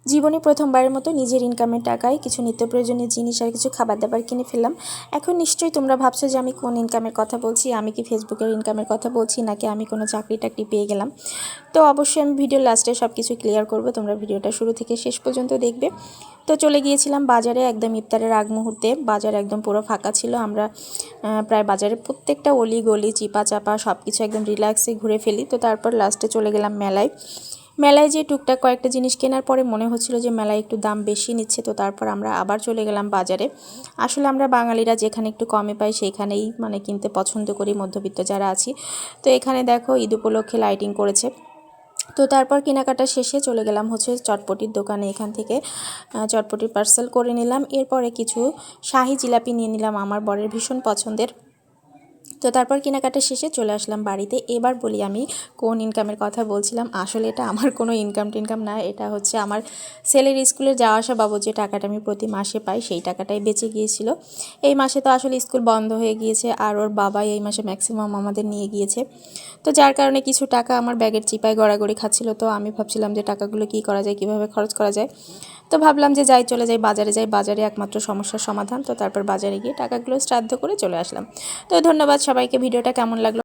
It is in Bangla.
জীবনে প্রথমবারের মতো নিজের ইনকামের টাকায় কিছু নিত্য প্রয়োজনীয় জিনিস আর কিছু খাবার দাবার কিনে ফেললাম। এখন নিশ্চয়ই তোমরা ভাবছো যে আমি কোন ইনকামের কথা বলছি, আমি কি ফেসবুকের ইনকামের কথা বলছি নাকি আমি কোনো চাকরি টাকরি পেয়ে গেলাম। তো অবশ্যই আমি ভিডিওর লাস্টে সব কিছু ক্লিয়ার করবো, তোমরা ভিডিওটা শুরু থেকে শেষ পর্যন্ত দেখবে। তো চলে গিয়েছিলাম বাজারে একদম ইফতারের আগ মুহূর্তে। বাজার একদম পুরো ফাঁকা ছিল। আমরা প্রায় বাজারে প্রত্যেকটা অলি গলি চিপা চাপা সব কিছু একদম রিল্যাক্সে ঘুরে ফেলি। তো তারপর লাস্টে চলে গেলাম মেলায়। মেলায় যে টুকটাক কয়েকটা জিনিস কেনার পরে মনে হচ্ছিল যে মেলায় একটু দাম বেশি নিচ্ছে। তো তারপর আমরা আবার চলে গেলাম বাজারে। আসলে আমরা বাঙালিরা যেখানে একটু কমে পাই সেইখানেই কিনতে পছন্দ করি, মধ্যবিত্ত যারা আছি। তো এখানে দেখো ঈদ উপলক্ষে লাইটিং করেছে। তো তারপর কেনাকাটা শেষে চলে গেলাম চটপটির দোকানে। এখান থেকে চটপটির পার্সেল করে নিলাম। এরপরে কিছু শাহি জিলাপি নিয়ে নিলাম, আমার বরের ভীষণ পছন্দের। তো তারপর কেনাকাটা শেষে চলে আসলাম বাড়িতে। এবার বলি আমি কোন ইনকামের কথা বলছিলাম। আসলে এটা আমার কোনো ইনকাম না, এটা হচ্ছে আমার ছেলের স্কুলের যাওয়া আসা বাবদ যে টাকাটা আমি প্রতি মাসে পাই সেই টাকাটাই বেঁচে গিয়েছিল। এই মাসে তো আসলে স্কুল বন্ধ হয়ে গিয়েছে আর ওর বাবা এই মাসে ম্যাক্সিমাম আমাদের নিয়ে গিয়েছে। তো যার কারণে কিছু টাকা আমার ব্যাগের চিপায় গড়াগড়ি খাচ্ছিল। তো আমি ভাবছিলাম যে টাকাগুলো কী করা যায়, কীভাবে খরচ করা যায়। তো ভাবলাম যে চলে যাই বাজারে একমাত্র সমস্যার সমাধান। তো তারপর বাজারে গিয়ে টাকাগুলো শ্রাদ্ধ করে চলে আসলাম। তো ধন্যবাদ সবাইকে। ভিডিওটা কেমন লাগলো